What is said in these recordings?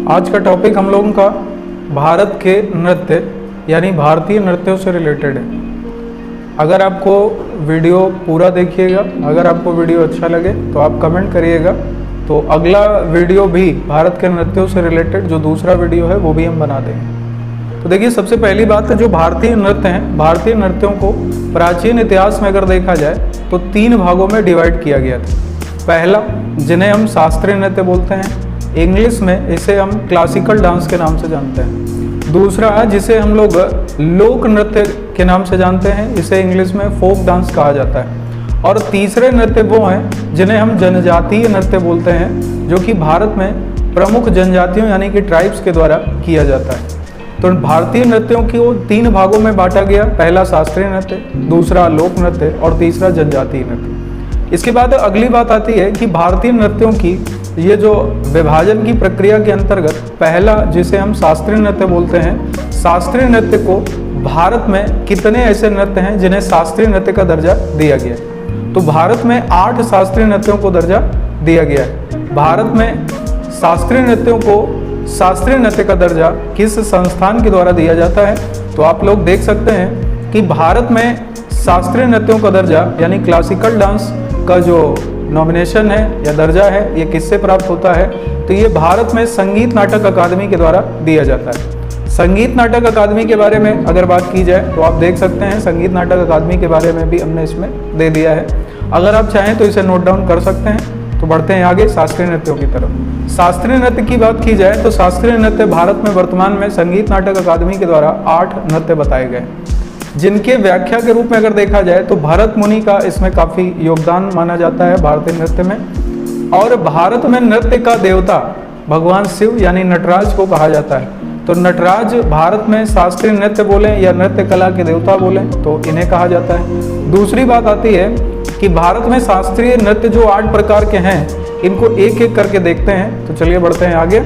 आज का टॉपिक हम लोगों का भारत के नृत्य यानी भारतीय नृत्यों से रिलेटेड है। अगर आपको वीडियो पूरा देखिएगा, अगर आपको वीडियो अच्छा लगे तो आप कमेंट करिएगा, तो अगला वीडियो भी भारत के नृत्यों से रिलेटेड जो दूसरा वीडियो है वो भी हम बना देंगे। तो देखिए, सबसे पहली बात है जो भारतीय नृत्य हैं, भारतीय नृत्यों को प्राचीन इतिहास में अगर देखा जाए तो 3 भागों में डिवाइड किया गया था। पहला, जिन्हें हम शास्त्रीय नृत्य बोलते हैं, इंग्लिश में इसे हम क्लासिकल डांस के नाम से जानते हैं। दूसरा, जिसे हम लोग लोक नृत्य के नाम से जानते हैं, इसे इंग्लिश में फोक डांस कहा जाता है। और तीसरे नृत्य वो हैं जिन्हें हम जनजातीय नृत्य बोलते हैं, जो कि भारत में प्रमुख जनजातियों यानी कि ट्राइब्स के द्वारा किया जाता है। तो भारतीय नृत्यों को 3 भागों में बांटा गया, पहला शास्त्रीय नृत्य, दूसरा लोक नृत्य और तीसरा जनजातीय नृत्य। इसके बाद अगली बात आती है कि भारतीय नृत्यों की ये जो विभाजन की प्रक्रिया के अंतर्गत पहला, जिसे हम शास्त्रीय नृत्य बोलते हैं, शास्त्रीय नृत्य को भारत में कितने ऐसे नृत्य हैं जिन्हें शास्त्रीय नृत्य का दर्जा दिया गया है? तो भारत में 8 शास्त्रीय नृत्यों को दर्जा दिया गया है। भारत में शास्त्रीय नृत्यों को शास्त्रीय नृत्य का दर्जा किस संस्थान के द्वारा दिया जाता है? तो आप लोग देख सकते हैं कि भारत में शास्त्रीय नृत्यों का दर्जा यानी क्लासिकल डांस का जो नॉमिनेशन है या दर्जा है, ये किससे प्राप्त होता है? तो ये भारत में संगीत नाटक अकादमी के द्वारा दिया जाता है। संगीत नाटक अकादमी के बारे में अगर बात की जाए तो आप देख सकते हैं संगीत नाटक अकादमी के बारे में भी हमने इसमें दे दिया है। अगर आप चाहें तो इसे नोट डाउन कर सकते हैं। तो बढ़ते हैं आगे शास्त्रीय नृत्यों की तरफ। शास्त्रीय नृत्य की बात की जाए तो शास्त्रीय नृत्य भारत में वर्तमान में संगीत नाटक अकादमी के द्वारा 8 नृत्य बताए गए, जिनके व्याख्या के रूप में अगर देखा जाए तो भरत मुनि का इसमें काफ़ी योगदान माना जाता है भारतीय नृत्य में। और भारत में नृत्य का देवता भगवान शिव यानी नटराज को कहा जाता है। तो नटराज भारत में शास्त्रीय नृत्य बोलें या नृत्य कला के देवता बोलें तो इन्हें कहा जाता है। दूसरी बात आती है कि भारत में शास्त्रीय नृत्य जो 8 प्रकार के हैं, इनको एक एक करके देखते हैं। तो चलिए बढ़ते हैं आगे।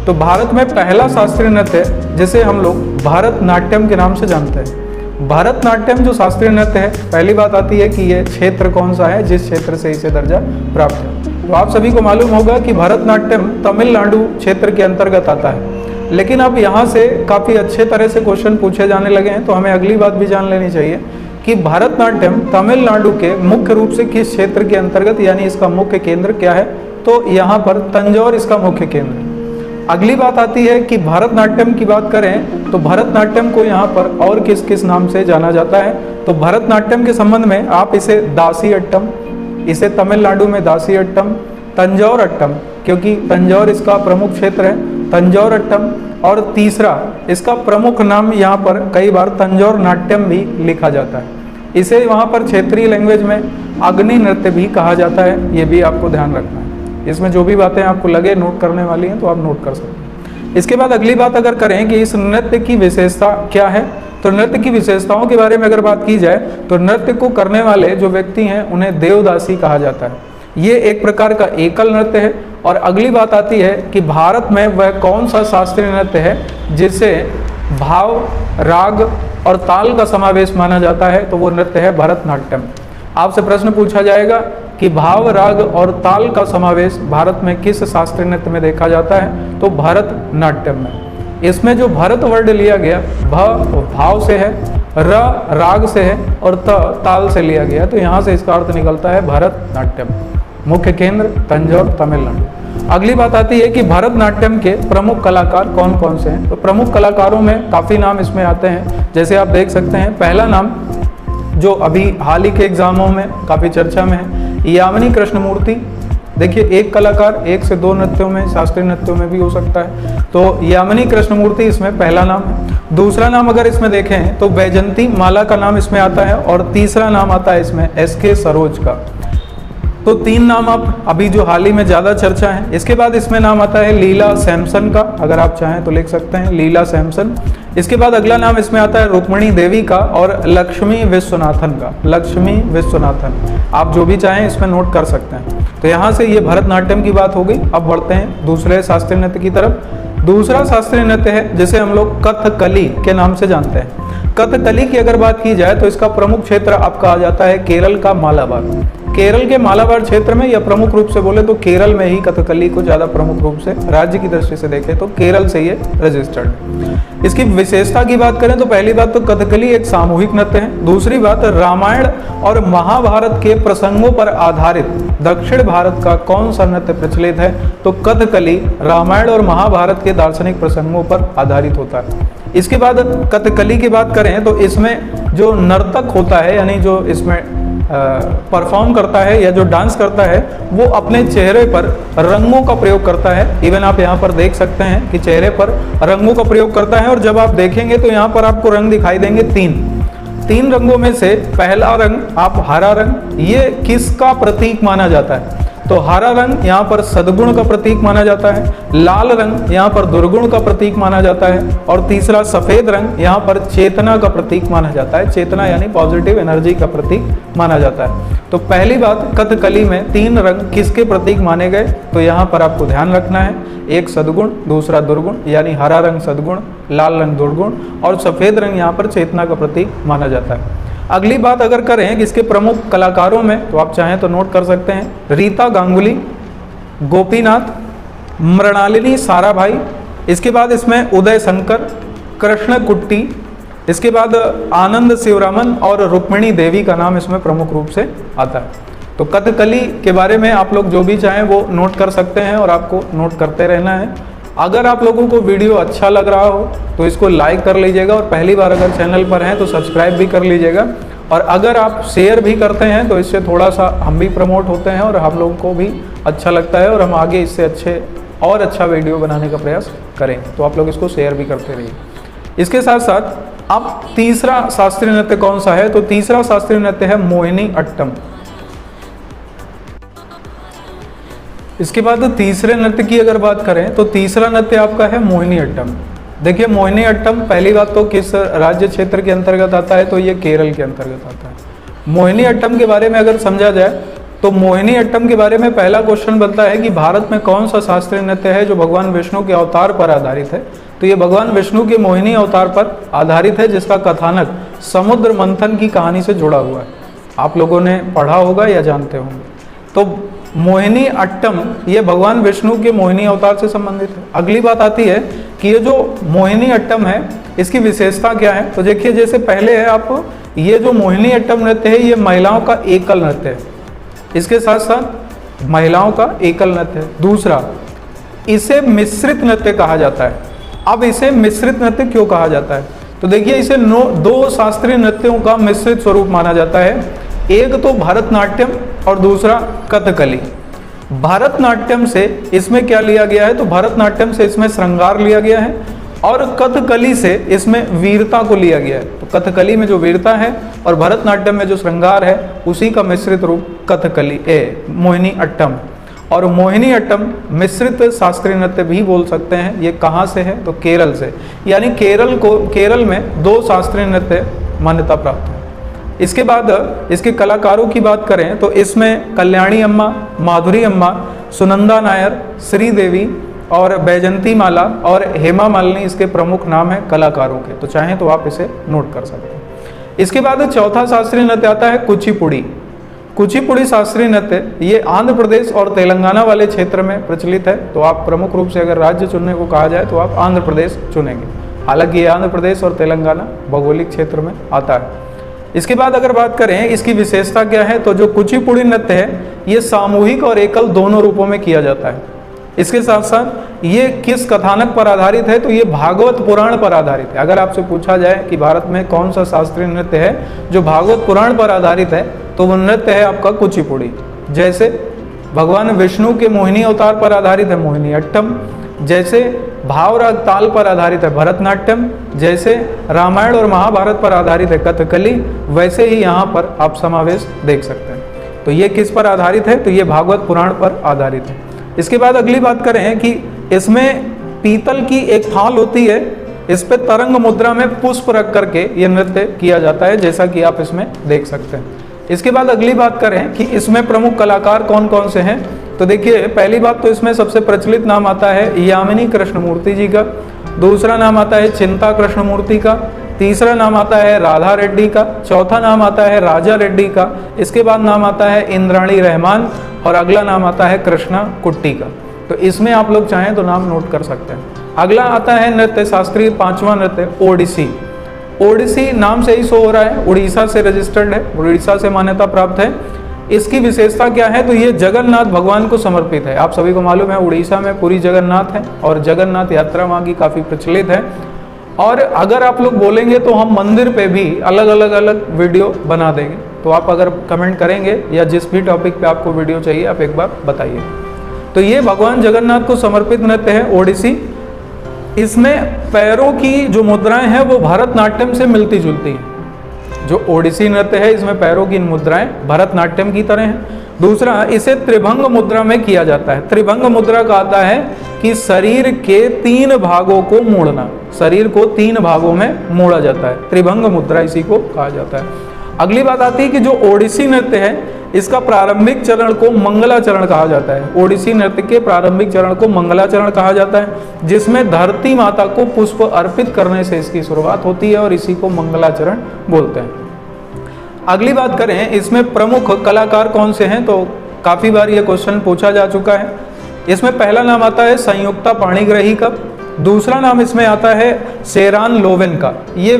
तो भारत में पहला शास्त्रीय नृत्य जिसे हम लोग भरतनाट्यम के नाम से जानते हैं। भरतनाट्यम जो शास्त्रीय नृत्य है, पहली बात आती है कि ये क्षेत्र कौन सा है, जिस क्षेत्र से इसे दर्जा प्राप्त है। तो आप सभी को मालूम होगा कि भरतनाट्यम तमिलनाडु क्षेत्र के अंतर्गत आता है। लेकिन अब यहाँ से काफ़ी अच्छे तरह से क्वेश्चन पूछे जाने लगे हैं, तो हमें अगली बात भी जान लेनी चाहिए कि भरतनाट्यम तमिलनाडु के मुख्य रूप से किस क्षेत्र के अंतर्गत, यानी इसका मुख्य केंद्र क्या है? तो यहाँ पर तंजौर इसका मुख्य केंद्र है। अगली बात आती है कि भरतनाट्यम की बात करें तो भरतनाट्यम को यहाँ पर और किस किस नाम से जाना जाता है? तो भरतनाट्यम के संबंध में आप इसे दासी अट्टम, इसे तमिलनाडु में दासी अट्टम, तंजौर अट्टम, क्योंकि तंजौर इसका प्रमुख क्षेत्र है, तंजौर अट्टम। और तीसरा, इसका प्रमुख नाम यहाँ पर कई बार तंजौर नाट्यम भी लिखा जाता है। इसे वहाँ पर क्षेत्रीय लैंग्वेज में अग्नि नृत्य भी कहा जाता है। ये भी आपको ध्यान रखना है। इसमें जो भी बातें आपको लगे नोट करने वाली हैं तो आप नोट कर सकते हैं। इसके बाद अगली बात अगर करें कि इस नृत्य की विशेषता क्या है, तो नृत्य की विशेषताओं के बारे में अगर बात की जाए तो नृत्य को करने वाले जो व्यक्ति हैं उन्हें देवदासी कहा जाता है। ये एक प्रकार का एकल नृत्य है। और अगली बात आती है कि भारत में वह कौन सा शास्त्रीय नृत्य है जिससे भाव, राग और ताल का समावेश माना जाता है? तो वो नृत्य है भरतनाट्यम। आपसे प्रश्न पूछा जाएगा कि भाव, राग और ताल का समावेश भारत में किस शास्त्रीय नृत्य में देखा जाता है? तो भरतनाट्यम में। इसमें जो भरत वर्ड लिया गया, भ भाव से है, र राग से है और त ताल से लिया गया, तो यहाँ से इसका अर्थ निकलता है भरतनाट्यम। मुख्य केंद्र तंजौर, तमिलनाडु। अगली बात आती है कि भरतनाट्यम के प्रमुख कलाकार कौन कौन से हैं? तो प्रमुख कलाकारों में काफ़ी नाम इसमें आते हैं, जैसे आप देख सकते हैं। पहला नाम जो अभी हाल ही के एग्जामों में काफ़ी चर्चा में है, यामिनी कृष्णमूर्ति। देखिए, एक कलाकार 1 से 2 नृत्यों में, शास्त्रीय नृत्यों में भी हो सकता है। तो यामिनी कृष्णमूर्ति इसमें पहला नाम है। दूसरा नाम अगर इसमें देखें तो वैजंती माला का नाम इसमें आता है। और तीसरा नाम आता है इसमें SK सरोज का। तो 3 नाम आप अभी जो हाल ही में ज़्यादा चर्चा है। इसके बाद इसमें नाम आता है लीला सैमसन का, अगर आप चाहें तो लिख सकते हैं लीला सैमसन। इसके बाद अगला नाम इसमें आता है रुक्मिणी देवी का और लक्ष्मी विश्वनाथन का, लक्ष्मी विश्वनाथन। आप जो भी चाहें इसमें नोट कर सकते हैं। तो यहाँ से ये भरतनाट्यम की बात हो गई। अब बढ़ते हैं दूसरे शास्त्रीय नृत्य की तरफ। दूसरा शास्त्रीय नृत्य है जिसे हम लोग कथकली के नाम से जानते हैं। कथकली की अगर बात की जाए तो इसका प्रमुख क्षेत्र अब कहा जाता है केरल का मालाबार। केरल के मालाबार क्षेत्र में, या प्रमुख रूप से बोले तो केरल में ही कथकली को ज़्यादा प्रमुख रूप से राज्य की दृष्टि से देखें तो केरल से ये रजिस्टर्ड है। इसकी विशेषता की बात करें तो पहली बात तो कथकली एक सामूहिक नृत्य है। दूसरी बात, रामायण और महाभारत के प्रसंगों पर आधारित दक्षिण भारत का कौन सा नृत्य प्रचलित है, तो कथकली रामायण और महाभारत के दार्शनिक प्रसंगों पर आधारित होता है। इसके बाद कथकली की बात करें तो इसमें जो नर्तक होता है, यानी जो इसमें परफॉर्म करता है या जो डांस करता है, वो अपने चेहरे पर रंगों का प्रयोग करता है। इवन आप यहाँ पर देख सकते हैं कि चेहरे पर रंगों का प्रयोग करता है। और जब आप देखेंगे तो यहाँ पर आपको रंग दिखाई देंगे तीन रंगों में से पहला रंग आप हरा रंग, ये किसका प्रतीक माना जाता है, तो हरा रंग यहाँ पर सद्गुण का प्रतीक माना जाता है, लाल रंग यहाँ पर दुर्गुण का प्रतीक माना जाता है, और तीसरा सफेद रंग यहाँ पर चेतना का प्रतीक माना जाता है। चेतना यानी पॉजिटिव एनर्जी का प्रतीक माना जाता है। तो पहली बात, कथकली में 3 रंग किसके प्रतीक माने गए, तो यहाँ पर आपको ध्यान रखना है, एक सद्गुण, दूसरा दुर्गुण, यानी हरा रंग सद्गुण, लाल रंग दुर्गुण, और सफेद रंग यहाँ पर चेतना का प्रतीक माना जाता है। अगली बात अगर करें कि इसके प्रमुख कलाकारों में, तो आप चाहें तो नोट कर सकते हैं, रीता गांगुली, गोपीनाथ, मृणालिनी साराभाई, इसके बाद इसमें उदय शंकर, कृष्ण कुट्टी, इसके बाद आनंद शिवरामन और रुक्मिणी देवी का नाम इसमें प्रमुख रूप से आता है। तो कथकली के बारे में आप लोग जो भी चाहें वो नोट कर सकते हैं और आपको नोट करते रहना है। अगर आप लोगों को वीडियो अच्छा लग रहा हो तो इसको लाइक कर लीजिएगा, और पहली बार अगर चैनल पर हैं तो सब्सक्राइब भी कर लीजिएगा। और अगर आप शेयर भी करते हैं तो इससे थोड़ा सा हम भी प्रमोट होते हैं और हम लोगों को भी अच्छा लगता है, और हम आगे इससे अच्छा वीडियो बनाने का प्रयास करें। तो आप लोग इसको शेयर भी करते रहिए। इसके साथ साथ अब तीसरा शास्त्रीय नृत्य कौन सा है, तो तीसरा शास्त्रीय नृत्य है मोहिनी अट्टम। इसके बाद तीसरे नृत्य की अगर बात करें तो तीसरा नृत्य आपका है मोहिनी अट्टम। देखिए मोहिनी अट्टम पहली बात तो किस राज्य क्षेत्र के अंतर्गत आता है, तो ये केरल के अंतर्गत आता है। मोहिनी अट्टम के बारे में अगर समझा जाए तो मोहिनी अट्टम के बारे में पहला क्वेश्चन बनता है कि भारत में कौन सा शास्त्रीय नृत्य है जो भगवान विष्णु के अवतार पर आधारित है, तो ये भगवान विष्णु के मोहिनी अवतार पर आधारित है, जिसका कथानक समुद्र मंथन की कहानी से जुड़ा हुआ है। आप लोगों ने पढ़ा होगा या जानते होंगे। तो मोहिनी अट्टम ये भगवान विष्णु के मोहिनी अवतार से संबंधित है। अगली बात आती है कि ये जो मोहिनी अट्टम है इसकी विशेषता क्या है, तो देखिए जैसे पहले है आप, ये जो मोहिनी अट्टम नृत्य है ये महिलाओं का एकल नृत्य है, इसके साथ साथ महिलाओं का एकल नृत्य है। दूसरा, इसे मिश्रित नृत्य कहा जाता है। अब इसे मिश्रित नृत्य क्यों कहा जाता है, तो देखिए इसे 2 शास्त्रीय नृत्यों का मिश्रित स्वरूप माना जाता है। एक तो भरतनाट्यम और दूसरा कथकली। भरतनाट्यम से इसमें क्या लिया गया है, तो भरतनाट्यम से इसमें श्रृंगार लिया गया है, और कथकली से इसमें वीरता को लिया गया है। तो कथकली में जो वीरता है और भरतनाट्यम में जो श्रृंगार है उसी का मिश्रित रूप कथकली मोहिनी अट्टम। और मोहिनी अट्टम मिश्रित शास्त्रीय नृत्य भी बोल सकते हैं। ये कहाँ से है, तो केरल से, यानी केरल में 2 शास्त्रीय नृत्य मान्यता प्राप्त है। इसके बाद इसके कलाकारों की बात करें तो इसमें कल्याणी अम्मा, माधुरी अम्मा, सुनंदा नायर, श्रीदेवी और बैजंती माला और हेमा मालिनी इसके प्रमुख नाम हैं कलाकारों के। तो चाहें तो आप इसे नोट कर सकते हैं। इसके बाद चौथा शास्त्रीय नृत्य आता है कुचिपुड़ी। कुचिपुड़ी शास्त्रीय नृत्य ये आंध्र प्रदेश और तेलंगाना वाले क्षेत्र में प्रचलित है। तो आप प्रमुख रूप से अगर राज्य चुनने को कहा जाए तो आप आंध्र प्रदेश चुनेंगे, हालांकि ये आंध्र प्रदेश और तेलंगाना भौगोलिक क्षेत्र में आता है। इसके बाद अगर बात करें इसकी विशेषता क्या है, तो जो कुचिपुड़ी नृत्य है ये सामूहिक और एकल दोनों रूपों में किया जाता है। इसके साथ साथ ये किस कथानक पर आधारित है, तो ये भागवत पुराण पर आधारित है। अगर आपसे पूछा जाए कि भारत में कौन सा शास्त्रीय नृत्य है जो भागवत पुराण पर आधारित है, तो वो नृत्य है आपका कुचिपुड़ी। जैसे भगवान विष्णु के मोहिनी अवतार पर आधारित है मोहिनी अट्टम, जैसे भावराग ताल पर आधारित है भरतनाट्यम, जैसे रामायण और महाभारत पर आधारित है कथकली, वैसे ही यहाँ पर आप समावेश देख सकते हैं। तो ये किस पर आधारित है, तो ये भागवत पुराण पर आधारित है। इसके बाद अगली बात करें कि इसमें पीतल की एक थाल होती है, इस पे तरंग मुद्रा में पुष्प रख करके ये नृत्य किया जाता है, जैसा कि आप इसमें देख सकते हैं। इसके बाद अगली बात करें कि इसमें प्रमुख कलाकार कौन कौन से हैं, तो देखिए पहली बात तो इसमें सबसे प्रचलित नाम आता है यामिनी कृष्णमूर्ति जी का, दूसरा नाम आता है चिंता कृष्णमूर्ति का, तीसरा नाम आता है राधा रेड्डी का, चौथा नाम आता है राजा रेड्डी का, इसके बाद नाम आता है इंद्राणी रहमान और अगला नाम आता है कृष्णा कुट्टी का। तो इसमें आप लोग चाहें तो नाम नोट कर सकते हैं। अगला आता है नृत्य शास्त्रीय, पांचवा नृत्य ओडिसी। ओडिसी नाम से ही शो हो रहा है, उड़ीसा से रजिस्टर्ड है, उड़ीसा से मान्यता प्राप्त है। इसकी विशेषता क्या है, तो ये जगन्नाथ भगवान को समर्पित है। आप सभी को मालूम है उड़ीसा में पूरी जगन्नाथ है और जगन्नाथ यात्रा वहाँ की काफ़ी प्रचलित है। और अगर आप लोग बोलेंगे तो हम मंदिर पे भी अलग वीडियो बना देंगे, तो आप अगर कमेंट करेंगे या जिस भी टॉपिक पे आपको वीडियो चाहिए आप एक बार बताइए। तो ये भगवान जगन्नाथ को समर्पित नृत्य है ओडिसी। इसमें पैरों की जो मुद्राएं हैं वो भरतनाट्यम से मिलती जुलती हैं। जो ओडिसी नृत्य है इसमें पैरों की मुद्राएं भरतनाट्यम की तरह हैं। दूसरा, इसे त्रिभंग मुद्रा में किया जाता है। त्रिभंग मुद्रा का आता है कि शरीर के 3 भागों को मोड़ना, शरीर को 3 भागों में मोड़ा जाता है, त्रिभंग मुद्रा इसी को कहा जाता है। अगली बात आती है कि जो ओडिसी नृत्य है इसका प्रारंभिक चरण को मंगलाचरण कहा जाता है। ओडिसी नृत्य के प्रारंभिक चरण को मंगलाचरण कहा जाता है, जिसमें धरती माता को पुष्प अर्पित करने से इसकी शुरुआत होती है और इसी को मंगलाचरण बोलते हैं। अगली बात करें इसमें प्रमुख कलाकार कौन से हैं, तो काफ़ी बार ये क्वेश्चन पूछा जा चुका है। इसमें पहला नाम आता है संयुक्ता पाणिग्रही का, दूसरा नाम इसमें आता है सेरान लोवेन का। ये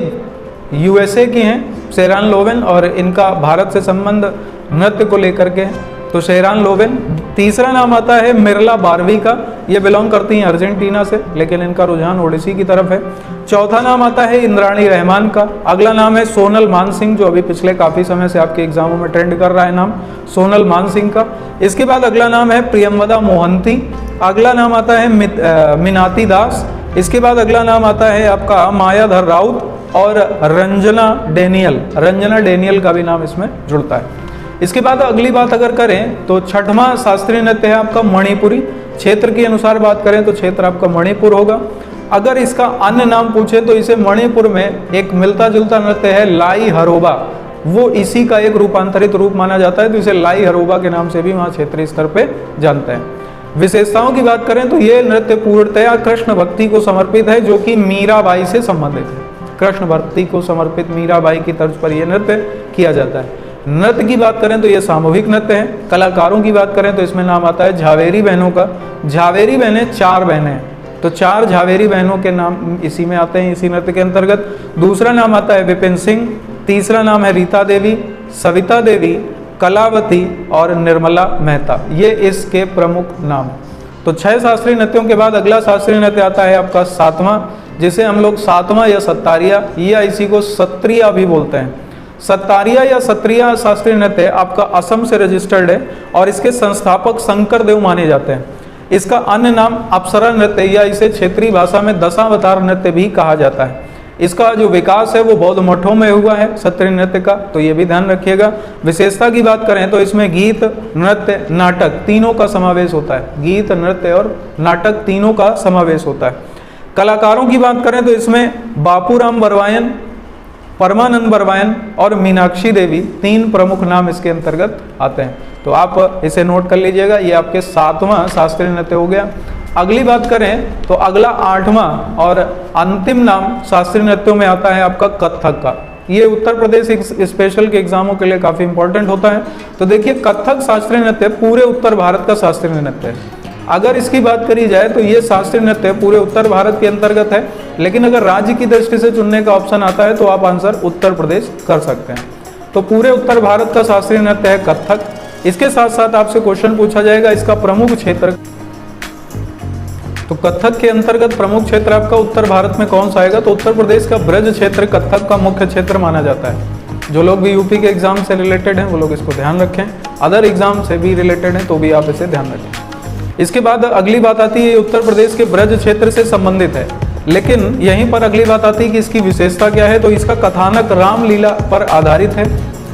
यूएसए की हैं सेरान लोवेन और इनका भारत से संबंध नृत्य को लेकर के, तो शेरान लोवेन। तीसरा नाम आता है मिर्ला बारवी का, ये बिलोंग करती हैं अर्जेंटीना से, लेकिन इनका रुझान ओडिसी की तरफ है। चौथा नाम आता है इंद्राणी रहमान का। अगला नाम है सोनल मानसिंह, जो अभी पिछले काफ़ी समय से आपके एग्जामों में ट्रेंड कर रहा है नाम, सोनल मानसिंह का। इसके बाद अगला नाम है प्रियंवदा मोहंती। अगला नाम आता है मीनाती दास। इसके बाद अगला नाम आता है आपका मायाधर राउत और रंजना डेनियल का भी नाम इसमें जुड़ता है। इसके बाद अगली बात अगर करें तो छठवां शास्त्रीय नृत्य है आपका मणिपुरी। क्षेत्र के अनुसार बात करें तो क्षेत्र आपका मणिपुर होगा। अगर इसका अन्य नाम पूछे तो इसे मणिपुर में एक मिलता जुलता नृत्य है लाई हरोबा, वो इसी का एक रूपांतरित रूप माना जाता है, तो इसे लाई हरोबा के नाम से भी वहाँ क्षेत्रीय स्तर पे जानते हैं। विशेषताओं की बात करें तो ये नृत्य पूर्णतया कृष्ण भक्ति को समर्पित है, जो कि मीराबाई से संबंधित है। कृष्ण भक्ति को समर्पित मीराबाई की तर्ज पर यह नृत्य किया जाता है। नृत्य की बात करें तो ये सामूहिक नृत्य है। कलाकारों की बात करें तो इसमें नाम आता है झावेरी बहनों का। झावेरी बहनें 4 बहनें हैं, तो 4 झावेरी बहनों के नाम इसी में आते हैं, इसी नृत्य के अंतर्गत। दूसरा नाम आता है विपिन सिंह, तीसरा नाम है रीता देवी, सविता देवी, कलावती और निर्मला मेहता, ये इसके प्रमुख नाम हैं। तो 6 शास्त्रीय नृत्यों के बाद अगला शास्त्रीय नृत्य आता है आपका 7वां, जिसे हम लोग 7वां या सत्तारिया या इसी को सत्रिया भी बोलते हैं। सत्तारिया या सत्रिया शास्त्रीय नृत्य आपका असम से रजिस्टर्ड है और इसके संस्थापक शंकर देव माने जाते हैं। इसका अन्य नाम अप्सरा नृत्य या इसे क्षेत्रीय भाषा में दशावतार नृत्य भी कहा जाता है। इसका जो विकास है वो बौद्ध मठों में हुआ है सत्रिय नृत्य का, तो ये भी ध्यान रखिएगा। विशेषता की बात करें तो इसमें गीत, नृत्य, नाटक तीनों का समावेश होता है। गीत, नृत्य और नाटक तीनों का समावेश होता है। कलाकारों की बात करें तो इसमें बापूराम बरवायन, परमानंद बरवायन और मीनाक्षी देवी 3 प्रमुख नाम इसके अंतर्गत आते हैं, तो आप इसे नोट कर लीजिएगा। ये आपके 7वां शास्त्रीय नृत्य हो गया। अगली बात करें तो अगला 8वां और अंतिम नाम शास्त्रीय नृत्यों में आता है आपका कथक का। ये उत्तर प्रदेश स्पेशल के एग्जामों के लिए काफ़ी इंपॉर्टेंट होता है। तो देखिए, कथक शास्त्रीय नृत्य पूरे उत्तर भारत का शास्त्रीय नृत्य है। अगर इसकी बात करी जाए तो ये शास्त्रीय नृत्य पूरे उत्तर भारत के अंतर्गत है, लेकिन अगर राज्य की दृष्टि से चुनने का ऑप्शन आता है तो आप आंसर उत्तर प्रदेश कर सकते हैं। तो पूरे उत्तर भारत का शास्त्रीय नृत्य है कथक। इसके साथ साथ आपसे क्वेश्चन पूछा जाएगा इसका प्रमुख क्षेत्र। तो कथक के अंतर्गत प्रमुख क्षेत्र आपका उत्तर भारत में कौन सा आएगा, तो उत्तर प्रदेश का ब्रज क्षेत्र कथक का मुख्य क्षेत्र माना जाता है। जो लोग भी यूपी के एग्जाम से रिलेटेड हैं वो लोग इसको ध्यान रखें, अदर एग्जाम से भी रिलेटेड हैं तो भी आप इसे ध्यान रखें। इसके बाद अगली बात आती है उत्तर प्रदेश के ब्रज क्षेत्र से संबंधित है, लेकिन यहीं पर अगली बात आती है कि इसकी विशेषता क्या है, तो इसका कथानक रामलीला पर आधारित है।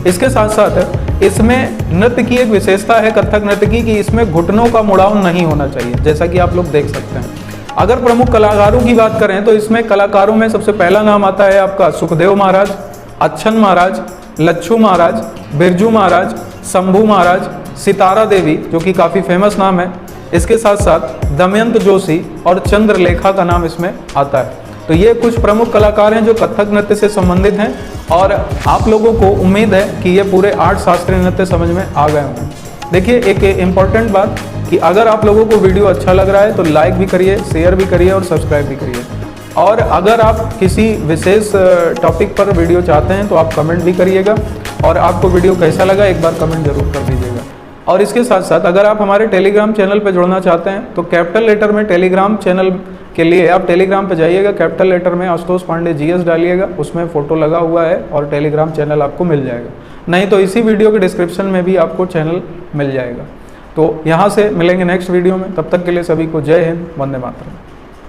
इसके साथ साथ इसमें नृत्य की एक विशेषता है कथक नृत्य की कि इसमें घुटनों का मुड़ाव नहीं होना चाहिए, जैसा कि आप लोग देख सकते हैं। अगर प्रमुख कलाकारों की बात करें तो इसमें कलाकारों में सबसे पहला नाम आता है आपका सुखदेव महाराज, अच्छन महाराज, लच्छू महाराज, बिरजू महाराज, शंभू महाराज, सितारा देवी जो कि काफ़ी फेमस नाम है। इसके साथ साथ दमयंत जोशी और चंद्रलेखा का नाम इसमें आता है। तो ये कुछ प्रमुख कलाकार हैं जो कथक नृत्य से संबंधित हैं और आप लोगों को उम्मीद है कि ये पूरे 8 शास्त्रीय नृत्य समझ में आ गए होंगे। देखिए एक इम्पॉर्टेंट बात कि अगर आप लोगों को वीडियो अच्छा लग रहा है तो लाइक भी करिए, शेयर भी करिए और सब्सक्राइब भी करिए। और अगर आप किसी विशेष टॉपिक पर वीडियो चाहते हैं तो आप कमेंट भी करिएगा और आपको वीडियो कैसा लगा एक बार कमेंट जरूर कर दीजिएगा। और इसके साथ साथ अगर आप हमारे टेलीग्राम चैनल पर जुड़ना चाहते हैं तो कैपिटल लेटर में टेलीग्राम चैनल के लिए आप टेलीग्राम पे जाइएगा, कैपिटल लेटर में आशुतोष पांडे GS डालिएगा, उसमें फ़ोटो लगा हुआ है और टेलीग्राम चैनल आपको मिल जाएगा। नहीं तो इसी वीडियो के डिस्क्रिप्शन में भी आपको चैनल मिल जाएगा। तो यहाँ से मिलेंगे नेक्स्ट वीडियो में, तब तक के लिए सभी को जय हिंद, वंदे मातरम।